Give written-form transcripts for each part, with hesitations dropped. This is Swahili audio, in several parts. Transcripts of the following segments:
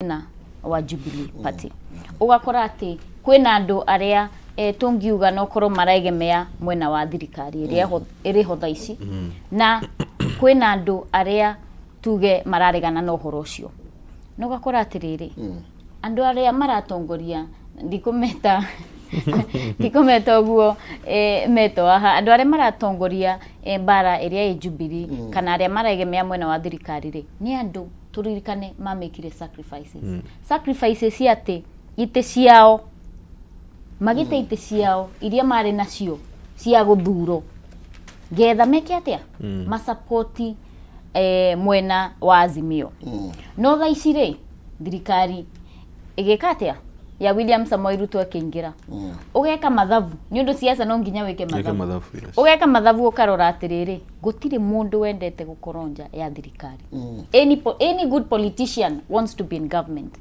na wa Jubilee Party. Ugakora ati kwina andu aria tungiuga no korwo maraegemea mwena wa thirikari iria iri ho thaici na kwina andu aria tuge mararegana no horo ucio. No gakora atiriri andu aria maratongoria ndikumeta ndikumeta guo meto aha andu aria maratongoria bara iria e Jubilee kana aria maraegemea mwena wa thirikari ri ni andu turirikane mamekire sacrifices sacrifices ate ite ciao magite ite ciao iria mari nacio cia guthuro getha meke atia masapoti mwena wa Azimio no thaici ri thirikari igeka atia ya William Samoei Ruto akingira ugeka mathabu ni undu siasa no nginya weke mathabu ugeka mathabu ukarora atiriri gutire mundu wendete gukoronja ya thirikari any good politician wants to be in government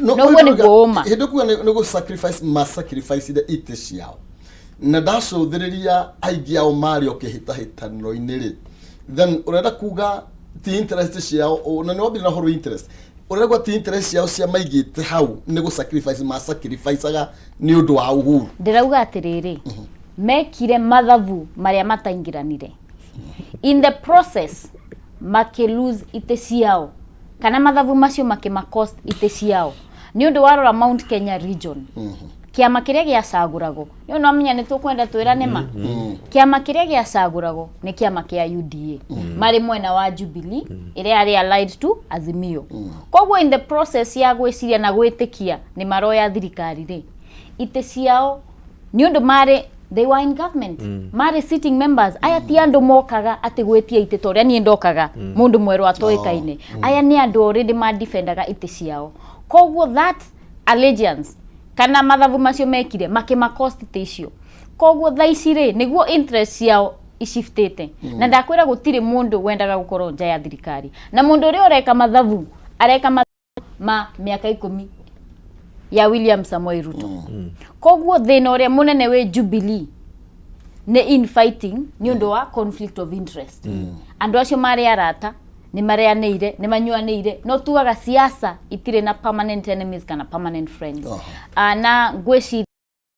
no one gooma hedokuwa no go sacrifice the ite yao na daso thiriria aigi ao mari okihita no iniri then urenda kuga ti interest yao na no na horo interest urego ti interest yao cia maigite hau ni go sacrifice aga ni undu wa uhuru ndirauga atiriri mekire mathabu maria mataingiranire in the process make lose ite ciao kana mathabu macio make cost ite ciao ni undu warora Mount Kenya region kiama kiria giacagurago ni no amenya ni tukwenda twirane ma kiama kiria giacagurago ni kiama kia UDA mari mwena wa Jubilee iria ari allied to Azimio kogwo in the process ya gwiciria na gwitikia ni maroya thirikari ri ite ciao ni undu mari they were in government mari sitting members aya ti andu mokaga ati gwetia ite toria ni ndokaga mundu mweru atoikaine aya ni andu already ma defendaga ite ciao kogwo that allegiance kana mathabu macio mekire make cost ite icio kogwo thaici ri niguo interest yao ishiftete na ndakwira gutire mundu wendaga gukoro nja ya thirikari na mundu uri ureka mathabu areka ma miaka 10 ya William Samoei Ruto kogwo thina uria munene we Jubilee ne infighting ni undu wa conflict of interest andu acio mari arata ni marianeire ni manyuaneire no tuaga siasa itire na permanent enemies kana permanent friends na ngweci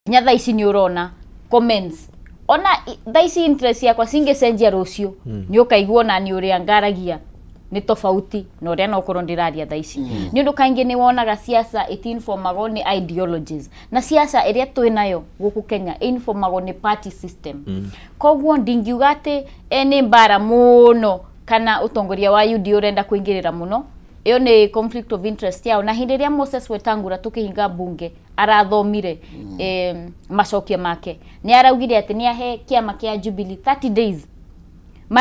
nyatha ici ni urona comments ona thaici interest yakwa singe senjia rucio ni ukaigwo na ni uria ngaragia ni tofauti no ria no korwo ndiraria thaici ni undu kaingi ni wonaga siasa itinformago ni ideologies na siasa iria twinayo guku Kenya informago ni party system kogwo ndingiuga ati ene mbara muno kana utongoria wa UD urenda kuingirira muno iyo ni conflict of interest yao na hindi ria Moses Wetangura tukihinga bunge arathomire macokia make ni araugire ati ni ahe kiama kia Jubilee 30 days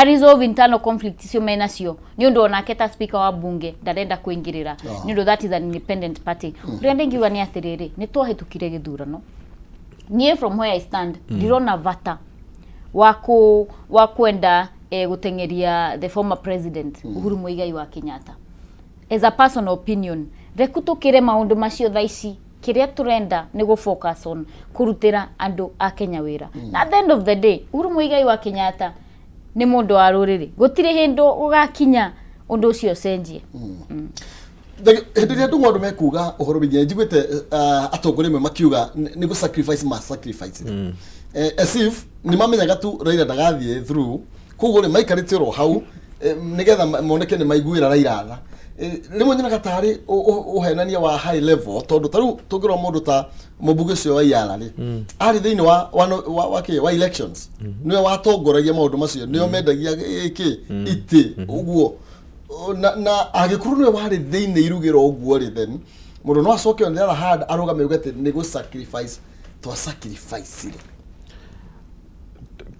resolve internal conflict cio menacio ni undu onake ta speaker wa bunge ndarenda kuingirira ni undu that is an independent party urenda ngiuga ni atiriri ni twahitukire githurano nie from where I stand ndirona vata wa kwenda gutengeria the former president Uhuru Muigai wa Kenyatta as a personal opinion rekutukire maundu macio thaici kiria turenda ni go focus on kurutira andu a Kenya wira na at the end of the day Uhuru Muigai wa Kenyatta ni mundu wa ruriri gutire hindu ugakinya undu ucio cenjie Hediria ndungo ndu mekuga uhoro binya njigwete atongore mwe makiuga ni go sacrifice as if ni mamenyaga tu Raila ndagathie through kugore maikarite ro hau nigetha moneke ni maiguira Raila rimwe nyina gatari uhenania wa high level tondu taru tugiro mundu ta mubuge cio wa yala ri ari thiini wa elections niwe watongoragia maundu macio niyo mendagia ite uguo na agikuru niwe wari thiini irugiro uguo ri then mundu no acoke on the other hand arugame ugete ni go sacrifice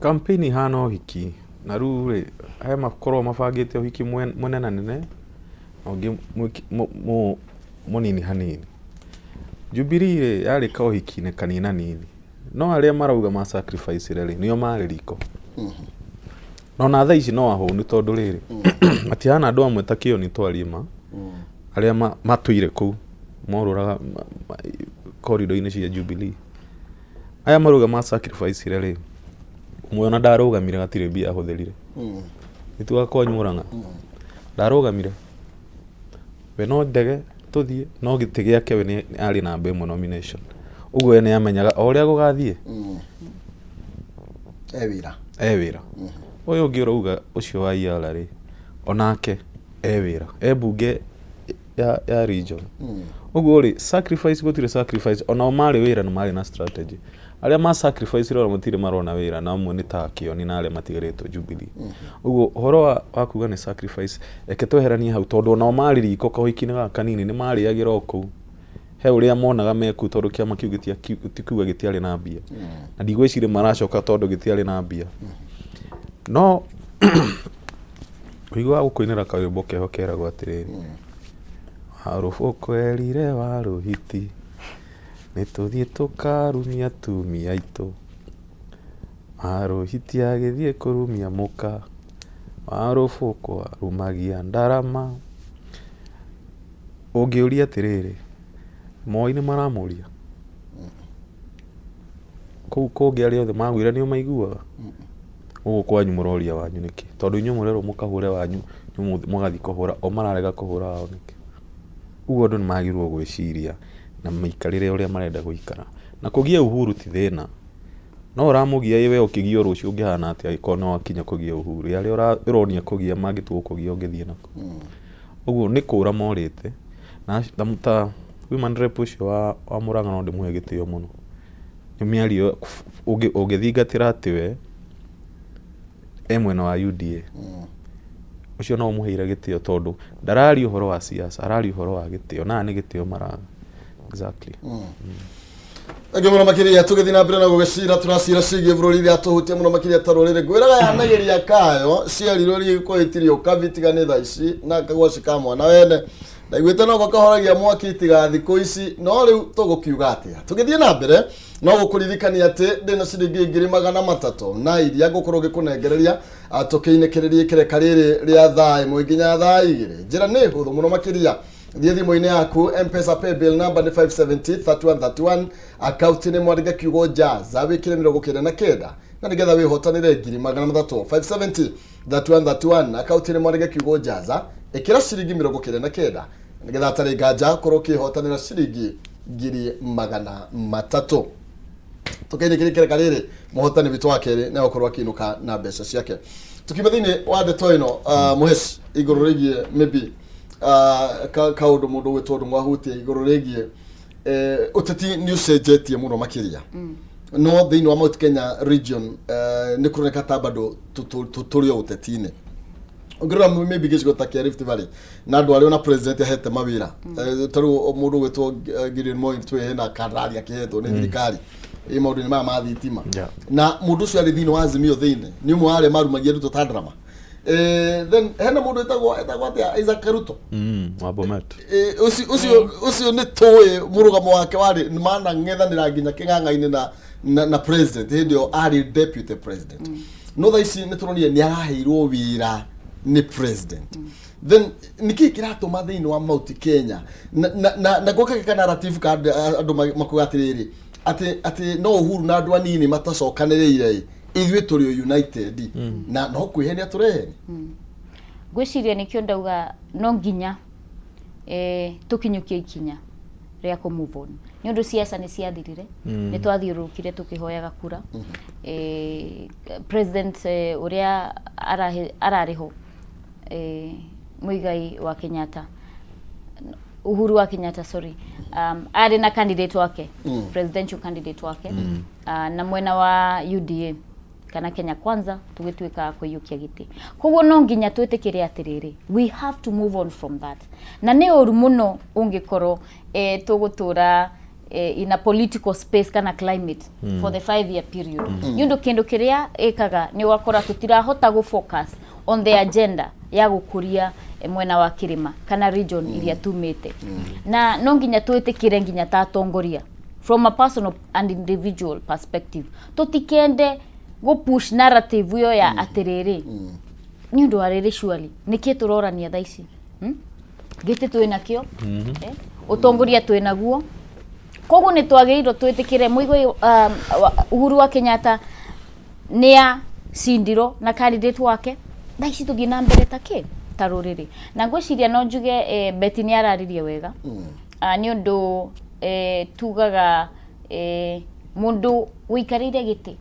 campaign hano hiki na rure aya makoro mabangite hiki munena nene onge munini hanini Jubilee yari kao hiki ne kanina nini no aria marauga ma sacrifice rele niyo mari riko no na tha ici no aho ni tondu riri atihana andu amwe takio ni twarima aria matuire ku moruraga corridor-ini cia Jubilee aya marauga ma sacrifice rele mwana ndarugamire gatire bia ahutherire nituga kwa nyuranga ndarugamire we no ndege tuthie no gite giake we ni ari namba 1 nomination uguo ene amenyaga oria gugathie ewira uyu ungi urauga ucio wa iara ri onake ewira ebunge ya region uguo ri sacrifice gutire sacrifice ona mari wira no mari na strategy aria ma sacrifice ro mutire marona wira na amwe ni takio ni nale matigaretwo Jubilee uguo horo wa kuga ni sacrifice eke tweheranie hau tondu ona mari riko kahikinaga kanini ni mari agira oku he uria monaga meku tondu kiama kiu gitikiuga gitiari na mbia na ndigwicire maracoka tondu gitiari na mbia no kuigwa gukuinira kawimbo keho keragwo atiriri harufu kwerire waruhiti nituthie tukarumia atumia aitu waruhiti agithie kurumia muka warufu kwarumagia ndarama ungiuria atiriri moi ni maramuria kungi aria othe magwira nio maiguaga uguo kwanyu muroria wanyu niki tondu inyu murero mukahure wanyu mugathi kuhura o mararega kuhura wao niki uguo andu nimagirwo gwiciria na maikarire uria marenda guikara na kugia uhuru ti thina no uramugia iwe ukigia rucio ungihana ati aikona wakinya kugia uhuru yari uronia kugia magitu kugia ungithie nako uguo ni kura morite na ndamuta women rep ucio wa Murang'a no ndimuhe gitio muno nyumiario ugithingatira ati we mwena wa UDA ucio no umuheire gitio tondu ndarari uhoro wa siasa arari uhoro wa gitio na ni gitio maraga exactly Age muno makiria tugithi na mbere na gugicira turacira cigie bururi ria tuhutie muno makiria tarorire gwiraga yanagiria kayo ciarirwo rikuhitirio kavitigane tha ici na kagwaci ka mwana wene ndaigwite no gakahoragia mwaki tiga thiku ici no riu tugukiuga atia tugithie na mbere no gukuririkania ati ndina ciringi 300 na iria ngukorwo gikunengereria tukiinekereria kireka riri ria thaa 1 nginya thaa 2 njira ni huthu muno makiria thie thimu-ini yaku M-Pesa pay bill number ni 570-3131 account ni mwandike kiugo jaza wikire 99 na nigetha wihotanire 300 570-3131 account ni mwandike kiugo jaza ikira ciringi 99 nigetha atari nganja korwo kihotanira ciringi 300 tukaine kirikira riri muhotani bitu wakeri na ukorwa kinuka na mbeca ciake tukimathini wa ndeto ino muheci iguru rigie maybe kaundu mundu witwo mwahutie iguru rigie uteti ni ucenjetie muno makiria no thiini wa Mount Kenya region ni kuroneka ta bado tuturio utetine ngira maybe gicigo ta kia Rift Valley na andu ario na president ahete mawira taru mundu witwo Gideon Moi twe na kandarari akihetwo ni thirikari maundu ni ma thitima na mundu ucio ari thiini wa Azimio thiini ni umwe wale marumagia ruto tadrama then hena mundu etagwo atia Isaac Karuto Wabomet ucio ni toye murugamo wake wari ni mana ngethanira nginya king'ang'a-ini na president hindio ari deputy president no thaisi ni turonie ni araheirwo wira ni president then niki kiratuma thiini wa Mount Kenya na gukagika narrative card andu makugatiriri ati no Uhuru na andu anini matacokaniriire ithuĩ tũrĩ united na no kwihenia tureheni gwiciria nikio ndauga no nginya tukinyukie ikinya ria ku move on ni undu siasa ni ciathirire ni twathiurukire tukihoyaga kura president uria arariho Muigai wa Kenyatta Uhuru wa Kenyatta ari na candidate wake presidential candidate wake na mwena wa UDA kana Kenya Kwanza tugituika kuyukia giti koguo no nginya twetekire atiriri we have to move on from that na ni oru muno ungikoro tugutura in a political space kana climate for the 5-year period yundu kindu kiria ekaga ni wakora tutirahota go focus on the agenda ya gukuria mwena wa kirima kana region iria tumite na no nginya twetekire nginya tatongoria from a personal and individual perspective tutikende go push narrative yo ya atiriri ni undu ariri surely niki turorania thaici gite twina kio utongoria twina guo koguo ni twagiriro twetikire Muigai Uhuru wa Kenyatta nia sindiro na candidate wake thaici tugina mbere take taruriri na ngwiciria no njuge Betty ni araririe wega ni undu tugaga mundu wikarire giti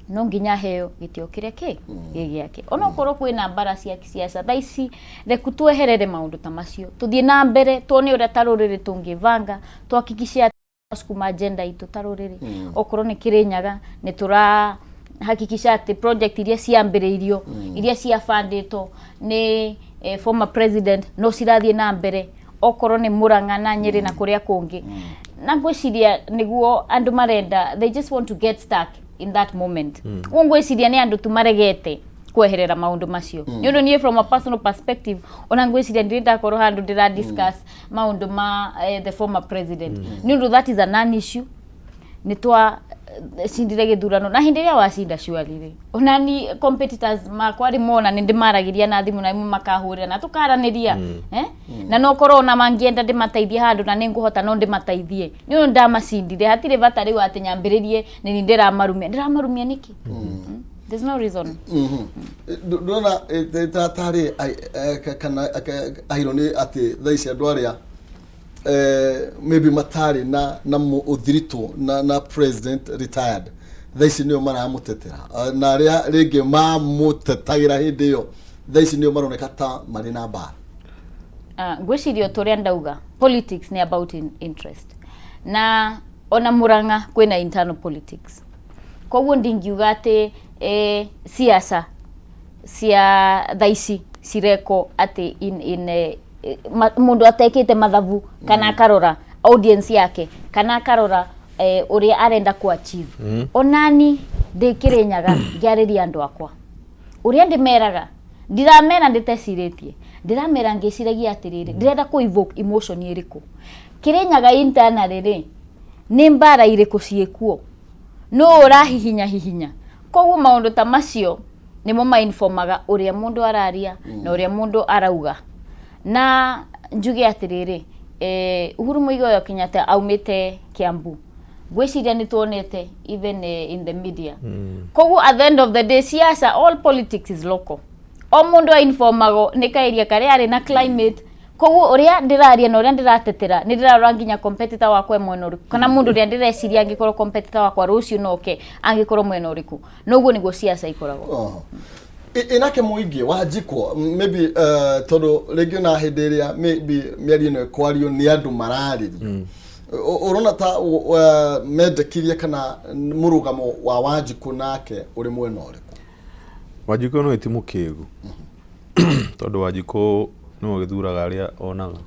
no nginya heo gitio kireke gigiake ona korwo kwina mbara cia siasa thaici reku tweherere maundu ta macio tuthie na mbere tuone uria taruriri tungivanga twakikisha skuma agenda itu taruriri okorwo ni Kirinyaga ni tura hakikisha ati project iria ciambiriirio iria cia fundito ni former president no cirathie na mbere okorwo ni Murang'a na Nyeri na kuria kungi na ngwiciria niguo andu marenda they just want to get stuck in that moment ngwiciria ni andu tumaregete kweherera maundu macio ni undu nie from a personal perspective ona ngwiciria ndirenda korwo handu ndira discuss maundu ma the former president ni undu that is a non issue ni twa sindire githurano na hindi ria wacinda shwari ona ni competitors makwa ri mona ni ndimaragiria na thimu na imu makahurira na tukaraniria na no korona mangienda ndimateithia handu na ninguhota no ndimateithie ni undu ndamacindire hatire bata riu ati nyambiririe ni ndiramarumia niki there's no reason ndona tatari kana aironi ati thaici andu aria maybe matari na uthirito na president retired thaici niyo maramutetera na aria ringi mamutetagira hindi yo thaici niyo maroneka ta mari na mbara ngwicirio turia ndauga politics ni about interest na ona Murang'a kwina internal politics koguo ndingiuga ati siasa cia thaici cireko ati in mundu atekite mathabu kana akarora audience yake kana akarora uria arenda ku achieve onani ndikirinyaga ngiariria andu akwa uria ndimeraga ndiramera nditeciritie ndiramera ngiciragia atiriri ndirenda ku evoke emotion iriku Kirinyaga internally ni mbara iriku ciekuo no urahihinya koguo maundu ta macio nimo mainformaga uria mundu araria na uria mundu arauga na njuge atiriri Uhuru Muigai Kenyatta aumite Kiambu gwiciria ni tuonete even in the media koguo at the end of the day siasa all politics is local o mundu informago ni kairia kare ari na climate koguo uria ndiraria na uria ndiratetera ni ndirarora nginya competitor wakwa mwena uriku kana mundu uria ndireciria angikorwo competitor wakwa rucio noke angikorwo mwena uriku noguo niguo siasa ikoragwo inake muingi wajikwo maybe todo regional hideria maybe miario no kwario ni andu marariri urona ta medekiria kana murugamo wa Wanjiku nake uri mwena uriku Wanjiku no itimukigu todo Wanjiku no githuraga aria onaga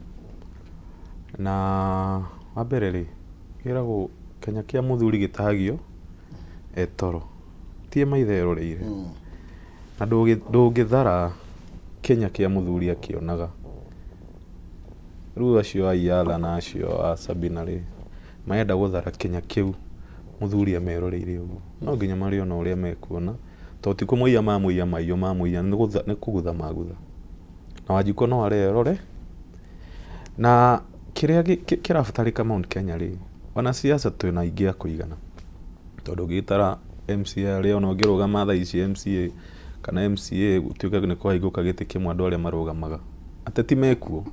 na wambere kiragwo Kenya kia muthuri gitagio etoro tie maitherorire na ndungithara Kenya kia muthuri akionaga riu acio ayala na acio a Sabina ri maenda guthara Kenya kiu muthuri ameroreire uguo no nginya mari ona uria mekuona to tikumuia mamuia maiyo mamuia ni kugutha magutha na Wanjiku no arerore na kiria kirabatarika Mount Kenya ri wana siasa twina ingi akuigana tondu gitara MCA ri ona ngirugama thaa ici MCA kana MCA gutiuka ni kwa iguka giti kimwe andu aria marugamaga ateti mekuo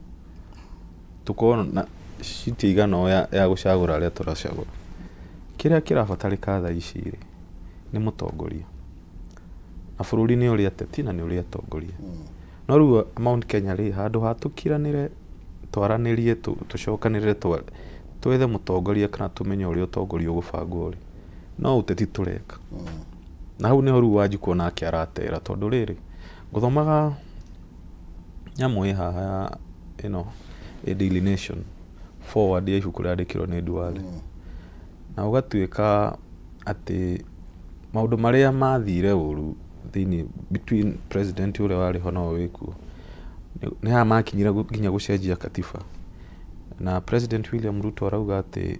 tukona na citi igano ya gucagura aria turacagura kiria kirabatarika thaa ici ri ni mutongoria na bururi ni uri ateti na ni uri atongoria no riu Mount Kenya ri handu hatukiranire twaranirie tucokanire twethe mutongoria kana tumenye uri utongoria ugubangwo ri no uteti tureka na hau niho riu Wanjiku nake aratera tondu riri guthomaga nyamu haha a Daily Nation forward ya ibuku riandikirwo ni Duale na ugatuika ati maundu maria mathire uru thini between president uria wari ho no wiku ni ha makinyira nginya gucenjia katiba na president William Ruto arauga ati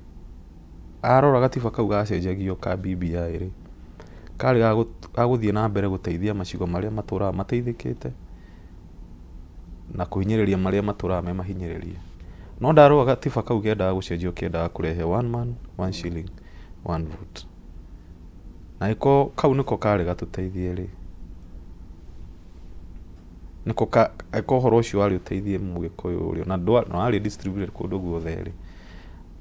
arora katiba kau gacenjagio ka BBI ri kari gaguthie na mbere guteithia macigo maria matura mateithikite na kuhinyiriria maria matura me mahinyiririe no ndarwa katiba kau genda gucenjio kenda kurehe one man one shilling one vote na iko kau niko kari gatuteithie ri niko ka horo ucio wari uteithie Mugikuyu uri na no ari distributed kundu guothe ri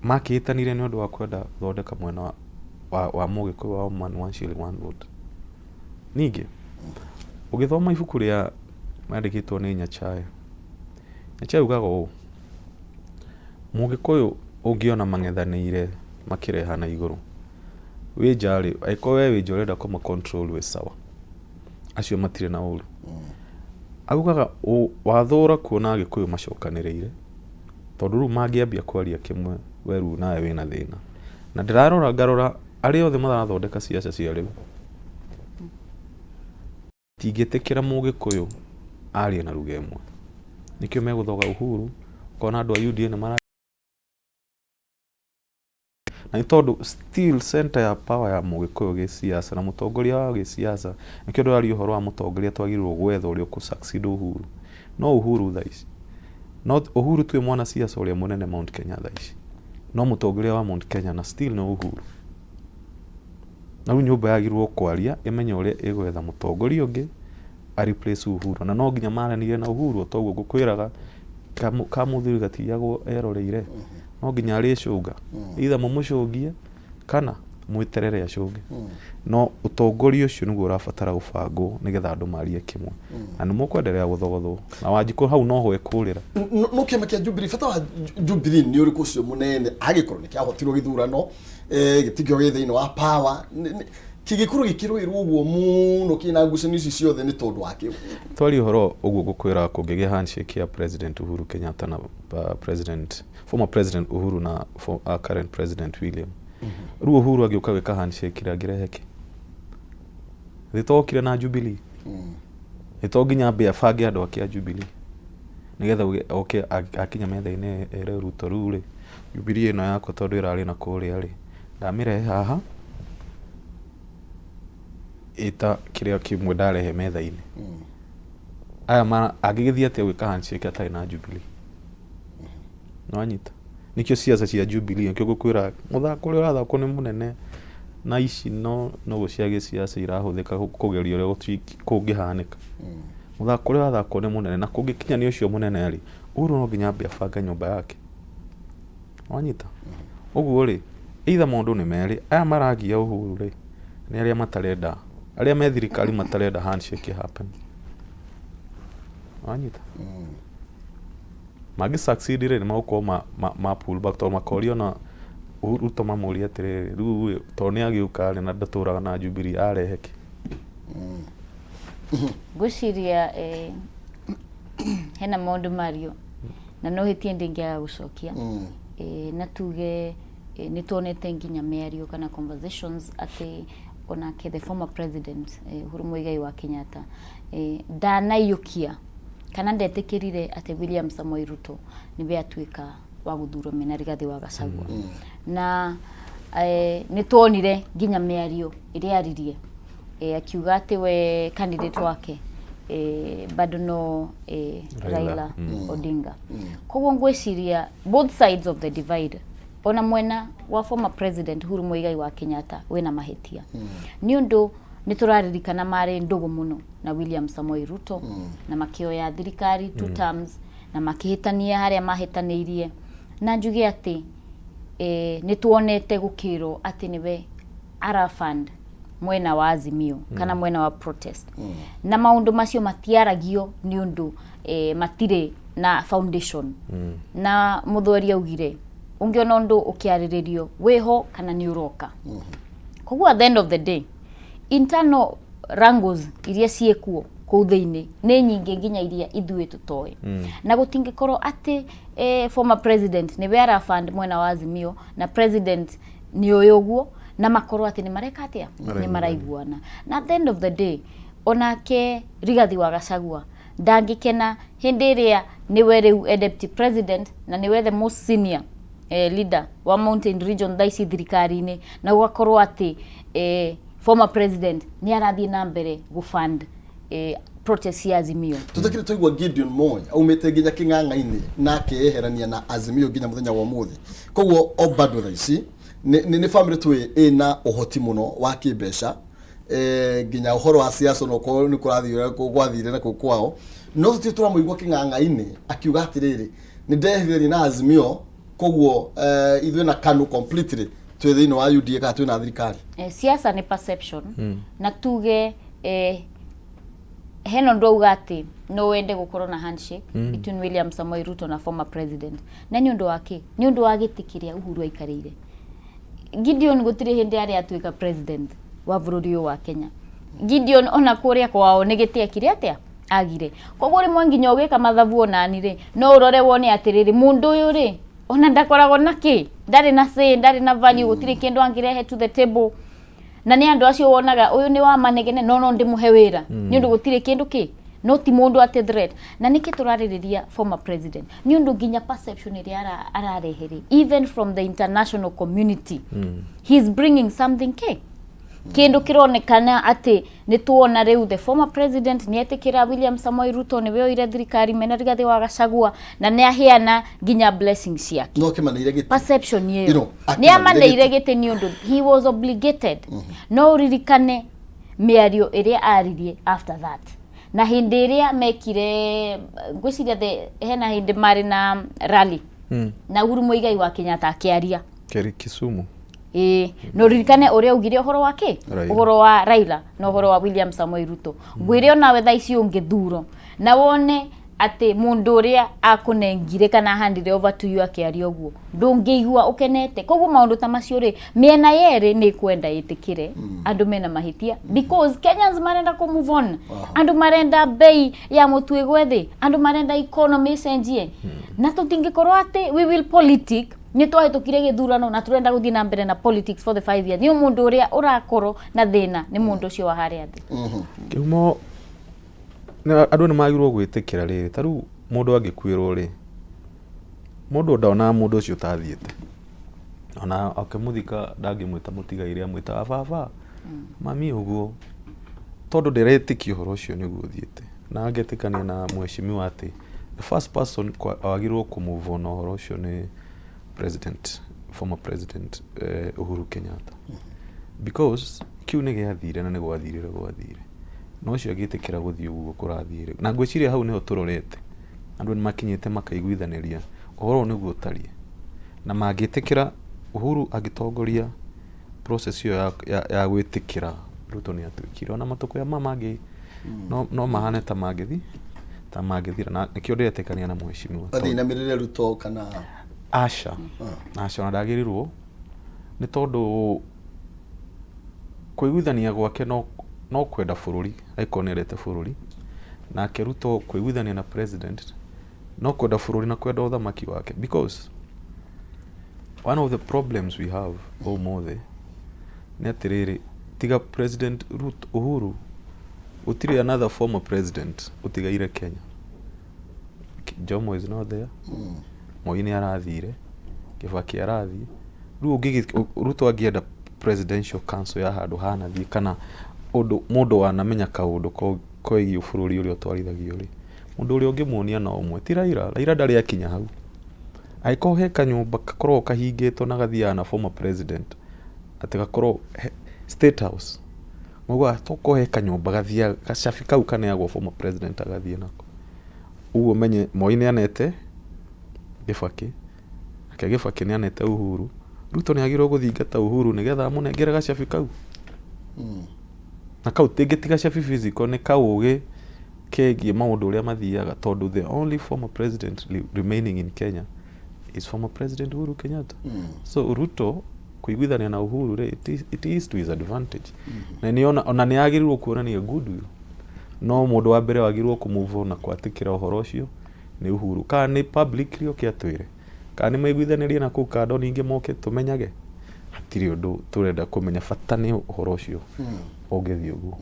makitanire ni undu wa kwenda thondeka mwena wa Mugikuyu wa one shilling one vote. Ningi ugithoma ibuku ria mandikitwo ni Nyachae ugaga ũũ Mugikuyu ungiona mang'ethanĩire makirehana iguru wi njari aiko we wi njorenda kuma control we sawa acio matire na uru augaga wathura kuona Gikuyu macokanĩrĩire tondu ru mangiambia kwaria kimwe weru nawe wina thina na ndirarora ngarora ari othe marathondeka ciaca cia riu tingitikira Mugikuyu arie na ruga imwe nikio meguthoga Uhuru kona andu a UDA ni mara na tondu still center ya power ya Mugikuyu ge siasa na mutongoria wa ge siasa nikio ndo ari uhoro wa mutongoria twagirirwo gwetha uri ku succeed Uhuru no Uhuru thaici not Uhuru twi mwana siasa uri munene Mount Kenya thaici no mutongoria wa Mount Kenya na still no Uhuru na nyumba yagirwo kwaria imenye uri igwetha mutongoria ungi a replace Uhuru na no nginya maranire na Uhuru toguo gukwiraga kamuthiri gatiyagwo eroreire no nginya ari cunga either mumucungie kana mwiterere acunge no utongoria ucio niguo urabatara gubangwo nigetha andu marie kimwe na ni mukwenderea guthogothwo na Wanjiku hau no ho ekurira no kiama kia Jubilee fata wa Jubilee ni uri kucio munene agikorwo ni kiahotirwo githurano gitikio githiini wa power kigikuru gikirwirwo uguo muno kina ngucanio ici ciothe ni tondu wake twari horo uguo gukwira kungige handshake ya President Uhuru Kenyatta na former president Uhuru na current president William ruo Uhuru agiuka weka handshake ira gireheke thitokire na Jubilee itoginya be afage andu akia Jubilee nigetha okay akinya metha-ini ere Ruto rure Jubilee ino yako tondu irari na kuria ri ndamire haha ita kiria kimwe ndarehe metha-ini aya mara agigithia ati wika handshake atari na Jubilee no anyita nikio siasa cia Jubilee nikio gukwira muthako uri urathako ni munene na ici no guciage siasa irahuthika kugeria uri kungihanika muthako uri urathako ni munene na kungikinya ni ucio munene ari Uhuru no nginya ambia banga nyumba yake wanyita uguo ri either mundu ni meri aya maragia Uhuru ri ni aria matarenda aria me thirikari matarenda handshake happen wanyita magi succeed ri mauko ma pull back to makorio na Uhuru to mamuri atire ru to ni agiuka ri na ndatura na Jubilee areheke guciria hena maundu mario na no hitie ndingia gucokia na tuge ni tuonete nginya miario kana conversations ati ona ke the former president Uhuru Muigai wa Kenyatta ndanayukia kana ndetikirire ati William Samoei Ruto nibe atuika wa guthurwo mena Rigathi wa Gachagua na ni tuonire nginya miario iria aririe akiuga ati we candidate wake bado no Raila Odinga koguo ngwiciria both sides of the divide ona mwena wa former president Uhuru Muigai wa Kenyatta wena mahetia ni undu ni turaririkana mari ndugu muno na William Samoei Ruto na makio ya thirikari 2 terms na makihitania haria mahitanirie na njuge ati ni tuonete gukiro ati niwe arafund mwena wa Azimio kana mwena wa protest na maundu macio matiaragio ni undu matire na foundation na muthori augire ungiona undu ukiariririo weho kana ni uroka koguo at the end of the day internal wrangles iria ciekuo kuu thiini ni nyingi nginya iria ithuĩ tutoe na gutingikorwo ati former president ni we arafund mwena wa Azimio na president ni uguo na makorwo ati ni mareka atia ni maraiguana na at the end of the day onake Rigathi wa Gachagua ndangikena hindi iria ni we riu deputy president na ni we the most senior leader wa Mountain Region thaisi thirikari-ini na gukorwo ati former president ni arathie na mbere gufund protest ya Azimio tutakire tuigwa Gideon Moi aumete nginya king'ang'a-ini nake eherania na Azimio nginya muthenya wa muthi koguo obado thaisi ni family twi ina uhoti muno wa kimbeca nginya uhoro wa siasa no ko ni kurathire ko gwathire na ko kwao no tuti turamuigua king'ang'a-inĩ akiuga atirĩrĩ nĩ ndehithĩria na Azimio koguo ithuĩ na KANU completely twĩ thĩinĩ wa UDA kana twĩ na thirikari. Siasa nĩ perception na tuge heno ndauga atĩ no wende gũkorwo na handshake between William Samoei Ruto na former president na nĩ ũndũ wake nĩ ũndũ wa gĩtĩ kĩrĩa Uhuru aikarĩire. Gideon gũtirĩ hĩndĩ arĩa atuĩka president wa bũrũri ũyũ wa Kenya. Gideon ona kũrĩa kwao nĩ gĩtĩ akire atĩa agire. Koguo rĩmwe nginya ũgĩka mathabu onani rĩ no ũrore wone atĩrĩrĩ mũndũ ũyũ rĩ ona ndakoragwo na kĩ ndarĩ na say ndarĩ na value gũtirĩ kĩndũ angĩrehe to the table na nĩ andũ acio wonaga ũyũ nĩ wa manegene no ndĩmũhe wĩra nĩ ũndũ gũtirĩ kĩndũ kĩ no ti mũndũ atĩ threat na nĩkĩ tũrarĩrĩria former president nĩ ũndũ nginya perception ĩrĩa ararehere even from the international community he's bringing something kĩndũ kĩronekana atĩ nĩ tuona rĩu the former president nĩ etĩkĩra William Samoei Ruto nĩ we oire thirikari mena Rigathi wa Gachagua na nĩ aheana nginya blessings ciake no kĩmaneire gĩtĩ perception ĩyo nĩ amaneire gĩtĩ nĩ ũndũ he was obligated no ririkane mĩario ĩrĩa aririe after that na hindi ĩrĩa mekire ngwĩciria hena hindi marĩ na rally na Uhuru Muigai wa Kenyatta akĩaria Kisumu no ririkane ũrĩa ugire ũhoro wake ũhoro wa Raila na ũhoro wa William Samoei Ruto ngwĩre onawe thaa ici ũngĩthurwo na wone atĩ mũndũ ũrĩa akũnengire kana handire over to you akĩaria ũguo ndũngĩigua ũkenete koguo maũndũ ta macio rĩ mĩena yerĩ nĩ kwenda ĩtĩkĩre andũ mena mahĩtia because Kenyans marenda ku move on andũ marenda bei ya mũtu ĩgwe thĩ andũ marenda economy cenjie na tũtingĩkorwo atĩ we will politic nĩ twahĩtũkire gĩthurano na tũrenda gũthiĩ na mbere na politics for the 5 years nĩ mũndũ ũrĩa ũrakorwo na thĩna nĩ mũndũ ũcio wa harĩa thĩ kĩhumo andũ nĩ magĩrĩirwo gwĩtĩkĩra rĩrĩ ta rĩu mũndũ angĩkwĩrwo rĩ mũndũ ndaonaga mũndũ ũcio tathiĩte ona akĩmũthika ndangĩmwĩta mũtigaire amwĩtaga baba mami ũguo tondũ ndĩretĩkia ũhoro ũcio nĩguo ũthiĩte na angĩtĩkania na mheshimiwa atĩ the first person wagĩrĩirwo kũmove on ũhoro ũcio nĩ former president Uhuru Kenyatta because kiu nĩ gĩathire na nĩ gwathire no cio agĩtĩkĩra gũthiĩ ũguo kũrathire na ngwĩciria hau nĩho tũrorete andũ nĩ makinyĩte makaiguithanĩria ũhoro nĩguo ũtariĩ na mangĩtĩkĩra Uhuru agĩtongoria process ĩyo ya gwĩtĩkĩra Ruto nĩ atuĩkire ona matukũ ya mangĩ no mahane ta mangĩthira na nĩkĩo ndĩretĩkania na mheshimiwa athinamirĩre Ruto kana Asha na ndagĩrĩirwo nĩ tondũ kwĩguithania gwake no kwenda bũrũri aikonerete bũrũri na Ruto kwĩguithania na president no kwenda bũrũri na kwenda ũthamaki wake because one of the problems we have ũmũthĩ nĩ atĩrĩrĩ tiga president Ruto Uhuru gũtirĩ another former president ũtigaire Kenya. Jomo is not there. Moi nĩ arathire Kibaki arathiĩ rĩu Ruto angĩenda presidential council ya handũ hana thiĩ kana mũndũ wanamenya kaũndũ koigie bũrũri ũrĩa ũtwarithagio rĩ mũndũ ũrĩa ũngĩmuonia na ũmwe ti Raila ndarĩ akinya hau aiko he kanyũmba gakorwo kahingĩtwo na gathiaga na former president atĩ gakorwo state house mũgwa atoko he kanyũmba gathia gacabi kau kaneagwo former president agathiĩ nako ũguo menye Moi nĩ anete Kibaki Kibaki nĩ anete Uhuru Ruto nĩ agĩrĩirwo gũthingata Uhuru nĩgetha amũnengere gacabi kau na kau tingĩtiga gacabi physical nĩ kaũgĩ kegiĩ maũndũ ũrĩa mathiaga tondũ the only former president remaining in Kenya is former president Uhuru Kenyatta. So Ruto kuiguithania na Uhuru it is to his advantage na niona ona nĩ agĩrĩirwo kuonania goodwill no mũndũ wa mbere wagĩrĩirwo kũmove na kwatĩkĩra ũhoro ũcio nĩ Uhuru kana nĩ publicly ũkĩatwĩre kana nĩ maiguithanĩrie na kũu kando ningĩ moke tũmenyage hatirĩ ũndũ tũrenda kũmenya bata nĩ ũhoro ũcio ũngĩthiĩ ũguo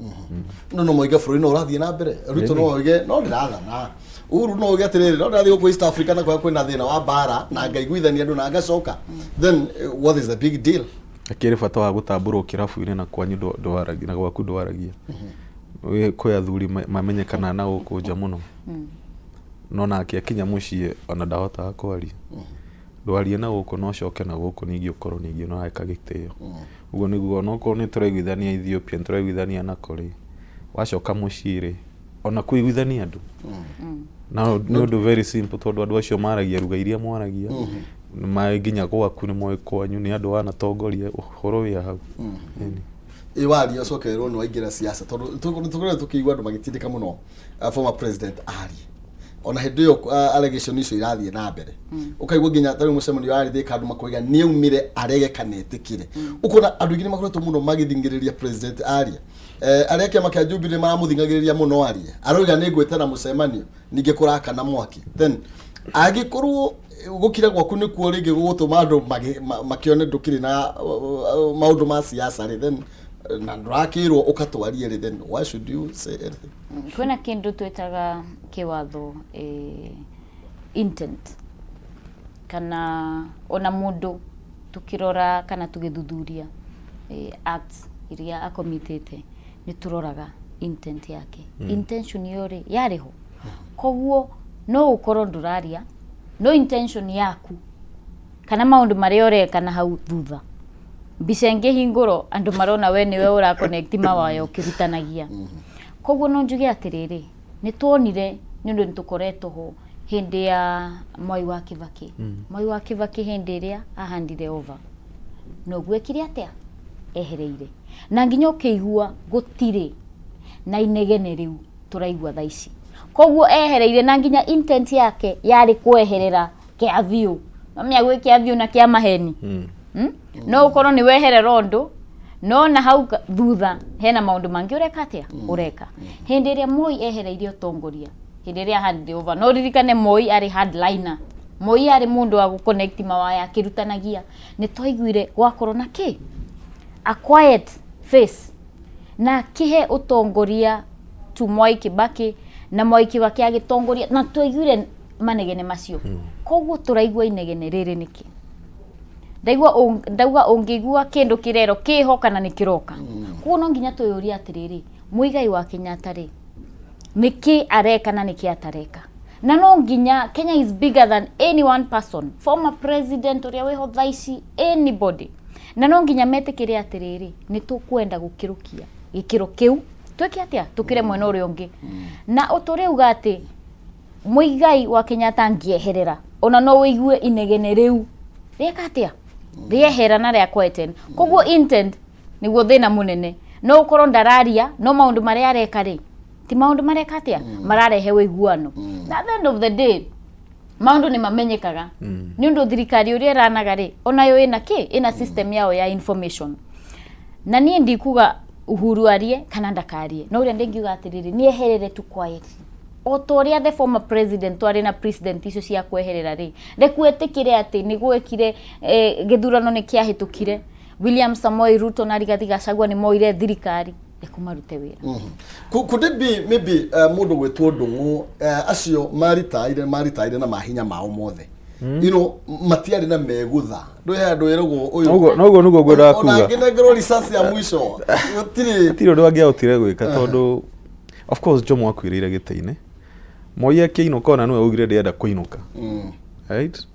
no moige bũrũri no ũrathiĩ na mbere Ruto no oige no ndĩrathana Uhuru no oige atĩrĩrĩ no ndĩrathiĩ gũkũ East Africa na kwĩna thĩna wa mbara na ngaiguithania andũ na ngacoka then what is the big deal akĩrĩ bata wa gũtambũrwo kĩrabu-inĩ na kwanyu ndwaragia na gwaku ndwaragia kwĩ athuri mamenyekana na gũkũ nja mũno no nake akinya mũciĩ ona ndahotaga kwaria ndwarie na gũkũ no coke na gũkũ ningĩ ũkorwo ningĩ no aika gĩtĩo ũguo nĩguo no korwo nĩ tũraiguithania Ethiopia tũraiguithania na Korea wacoka mũciĩ rĩ ona kuiguithania andu na nĩ ũndũ very simple tondũ andũ acio maragia ruga iria mwaragia maĩ nginya gwaku nĩ moĩ kwanyu nĩ andũ wanatongoria ũhoro wĩ hau iwaria cokerwo nĩ waingĩra siasa tondũ tũkorwo tũkĩigua andũ magĩtindĩka mũno former president ari ona hĩndĩ ĩyo allegation icio irathiĩ na mbere ũkaigua nginya tarĩ mũcemanio wa Thika andũ makoiga nĩ aumire arege kana etĩkire ukona andũ aingĩ nĩ makoretwo mũno magĩthingĩrĩria president ari arĩa kĩama kĩa Jubilee maramũthingagĩrĩria mũno ari aroiga nĩ ngwetera mũcemanio ningĩ kũrakana mwaki then agĩkorwo gũkira gwaku nĩ kuo rĩngĩ gũgũtũma andũ makĩone ndũkĩrĩ na maũndũ ma siasa rĩ then na ndrakirwo ukatwarie rĩ then why should you say anything kwĩna kĩndũ twĩtaga kĩwatho intent kana ona mũndũ tukirora kana tugithuthuria acts iria akomitete nĩ turoraga intent yake intention yore yariho koguo no ukorwo nduraria no intention yaku kana maundu marĩa ũreka na hau thutha mbica ingĩhingũrwo andũ marona we niwe ũra connect mawayo ũkirutanagia koguo no njuge atĩrĩrĩ nĩ tuonire nĩ ũndũ nĩtũkoretwo ho hĩndĩ ya Mwai wa Kibaki Mwai wa Kibaki hĩndĩ ĩrĩa ahandire over no gwekire atĩa ehereire na nginya ũkĩigua gũtirĩ na inegene rĩu tũraigua thaa ici koguo ehereire na nginya intent yake yarĩ kweherera kĩavio mamia gwĩ kĩavio na kĩa maheni no ukorwo ni weherera undu no na hau thutha hena maundu mangi ureka atia ureka hindi ria Moi ehereirio tongoria hindi ria hand over no ririkane Moi ari hardliner Moi ari mundu wa guconnect mawaya kirutanagia ni twaiguire gwakorwo na ki a quiet face na kihe utongoria tu Mwai Kibaki na Mwai Kibaki agitongoria na twaiguire manegene macio koguo turaigua inegene riri niki ndauga ungigua kindu kirero kiho kana ni kiroka kuo no nginya tuyuria atiriri muigai wa Kenyatta ri niki areka na niki atareka na no nginya Kenya is bigger than any one person former president uria weho thaici anybody na no nginya metikire atiriri ni tukwenda gukirukia gikiro kiu tweke atia tukire mwena uri ungi na utureuga ati muigai wa Kenyatta ngieherera ona no wigue inegene riu reka atia riehera na ria kweten koguo intent niguo thina munene no ukorwo ndararia no maundu maria areka ri ti maundu maria katia mararehe wiguano na at the end of the day maundu ni mamenyekaga ni undu thirikari uria ranaga ri ona yo ina ki ina system yao ya information na nie ndikuga Uhuru arie kana ndakarie no uria ndingiuga atiriri ni eherere tu quiet otoria the former president twari na president icio cia kweherera ri ndekuetikire ati ni gwekire githurano ni kiahitukire William Samoei Ruto na Rigathi Gachagua ni moire thirikari ekumarute wira could it be maybe mundu gwetwo ndungu acio maritaire na mahinya mao mothe you know matiari na megutha ndoya andu eragwo uyu noguo nugo gwera kuga ona nginegero risasi ya mwisho tiro ndo angiahotire gwika tondu of course Jomo akwirire gite-ini Moi akiinuka ona niwe ugire ndienda kuinuka right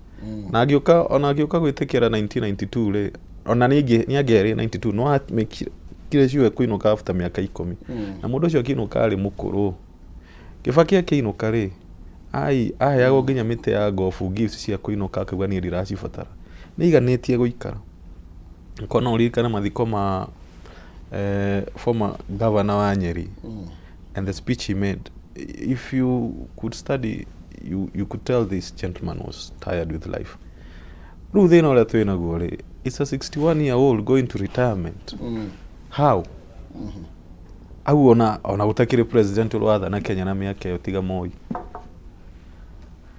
na agioka gwitikira 1992 ri ona ni angieri 92 no amekire ciwe kuinuka after miaka 10 na mundu ucio akiinuka ari mukuru Kibaki akiinuka ri yago nginya mite ya gofu gifts cia kuinuka akauga ni ndiracibatara ni iganitie guikara kona uririkana mathiko ma former governor wa Nyeri and the speech he made if you could study you could tell this gentleman was tired with life ru thina uria twina guo ri it's a 61 year old going to retirement how au ona utakire president ulwatha na Kenya na miaka yo tiga Moi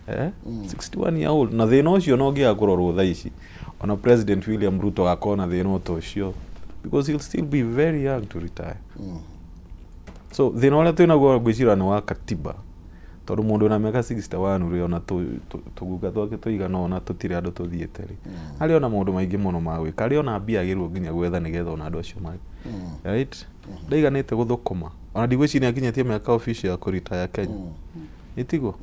61 year old na thina ucio no ngia kurorwo thaici ona president William Ruto gakona thina ucio because he'll still be very young to retire so thina uria twina guo gwicira ni wa katiba tondu mundu na miaka 61 uri ona tuguga twake tuigana ona tutire andu tuthiete ri ari ona maundu maingi muno ma gwika ari ona mbia agirwo nginya gwetha nigetha ona andu acio mai right ndaiganite guthukuma ona ndigwiciria akinyatie miaka official ya kuretire Kenya itigo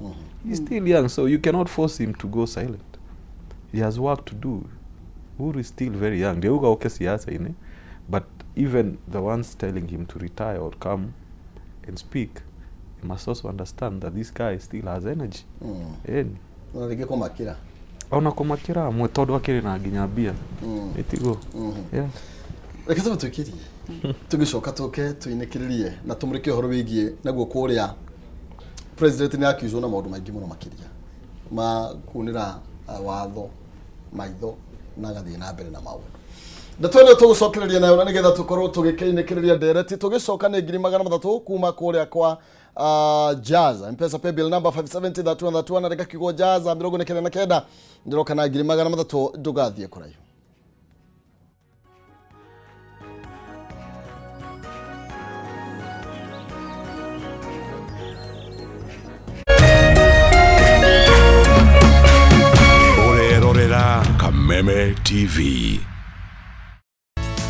he's still young so you cannot force him to go silent he has work to do Uhuru is still very young ndeuga oke siasa ine but even the ones telling him to retire or come and speak must also understand that this guy still has energy. No rege kumakira. Ona kumakira mwe tondu akiri na nginya mbia. Itigo. Yeah. Reke tukirie. Tugicoka tuke tuinekiririe na tumurike horo wigie naguo kuria president ni akiuzo na maundu maingi muno makiria ma kunira watho maitho na gathie na mbere na maundu ndatwene tugucokereria nayo na nigetha tukorwo tugikeinekereria ndereti tugicoka ni 300 kuma kuria kwa Jazz M-Pesa paybill number 570 na reka kigo Jazz 49 ndiroka na 300 ndugathie kuraiyo. KamemeTv.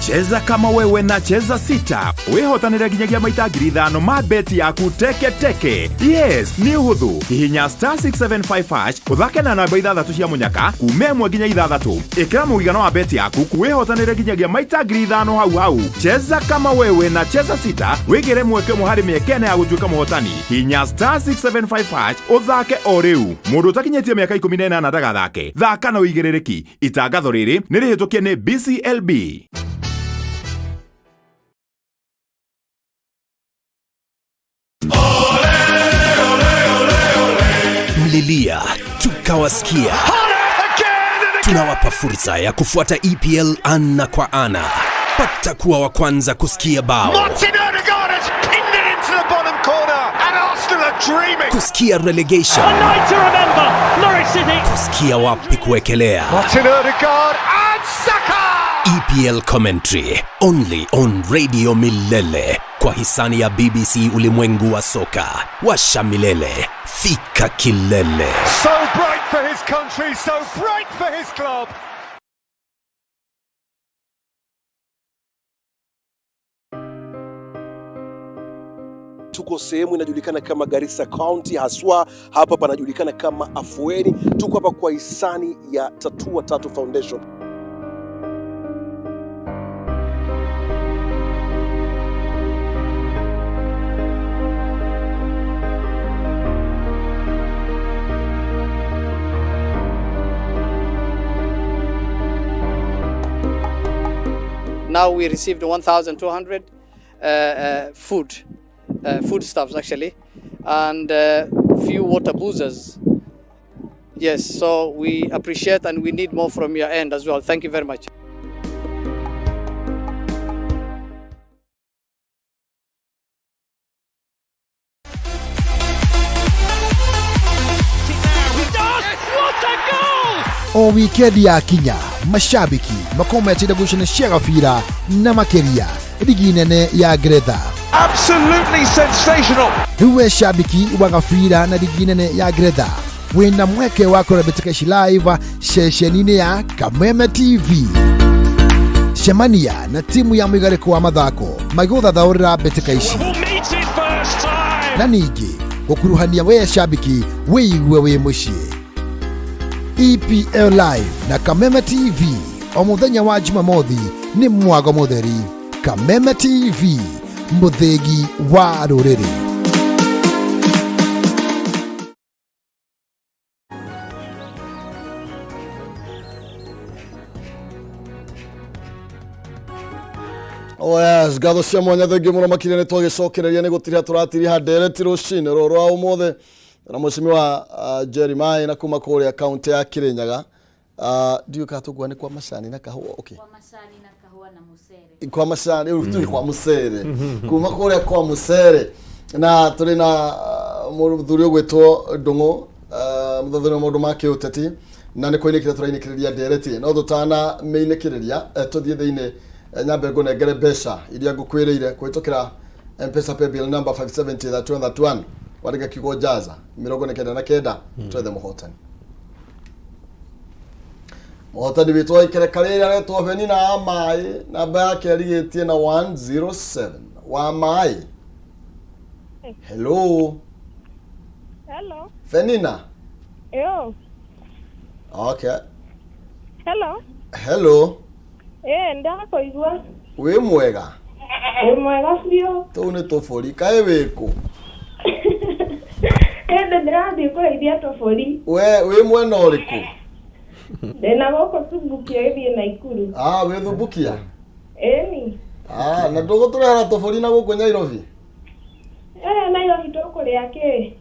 Cheza kama wewe na cheza sita. Wihotanire ginyagia maita 5,000 ma beti yaku teke teke. Yes, ni uhuthu. Hihinya *675# uthake na namba 6 cia munyaka kume mwe ginya 6. Ikira muigano wa beti yaku kuwihotanire ginyagia maita 5,000 hau hau. Cheza kama wewe na cheza sita. Wigire mweke muhari miekene ya gutuika muhotani. Hihinya *675# uthake o riu. Mundu utakinyetie miaka 18 ndagathake. Thaka na uigirereki. Itangatho riri ni rihitukie ni BCLB. Mlilia, tukawasikia. Tunawapa fursa ya kufuata EPL ana kwa ana. Pata kuwa wa kwanza kusikia bao. Kusikia relegation. Kusikia wapi kuekelea. EPL commentary only on Radio Milele kwa hisani ya BBC Ulimwengu wa Soka. Washa milele, fika kilele. So bright for his country, so bright for his club. Tuko sehemu inajulikana kama Garissa County, haswa hapa panajulikana kama Afueni. Tuko hapa kwa hisani ya Tatua Tatu Foundation. Now we received 1,200 foodstuffs actually, and few water boozers. Yes, so we appreciate and we need more from your end as well. Thank you very much. O wikendi ya kinya mashabiki makometire gucana cia gabira na makeria ligi nene ya Ngeretha. Absolutely sensational. Huwe shabiki wa gabira na ligi nene ya Ngeretha wina mweke wa kurebetika live sessionini ya KamemeTV. Shemania na timu ya mwigariko wa mathako magutha thaurira betika ici na ningi gukuruhania we shabiki wiigwe wi mucii. EPL Live na KamemeTV o muthenya wa Jumamothi ni mwago mutheri. KamemeTV, muthegi wa ruriri. Oh yes, gatho cia mwanya thengi muno makire ni twagicokereria ni gutiria turatiri ha ndereti rucini rwa umuthe na mucimi wa Jeremiah na kuma kuria kaunti ya Kirinyaga. Ndio katugwa ni kwa macani na kahua. Okay, kwa macani na kahua na musere. Kwa macani tuli kwa musere kuma kuria kwa musere na tuli na muthuri gwetwo Ndungu muthathira mundu make uteti na ni koinekira turainekiriria ndereti no thutana meinekiriria tuthie thiine nyambe ngunengere mbeca iria ngukwireire kuhitukira M-Pesa paybill number 570 warega kigo Jazz 49 twethe muhotani. Muhotani witwa ikerekarira retwo Fenina amai namba yake arigetie na 107 wa mai. Hello. Hello. Fenina. Yo. Okay. Hello. Hello. Ndako we mwega. Mwega sio. Tu ni tofori kae weko. Ende ndirathi kureithia tofori. We mwena uriku? Ndena goko tubukia githie Naikuru. We thubukia? Eni. Na ndogo turehera tofori na guku Nairobi? Nairobi tukuria ki?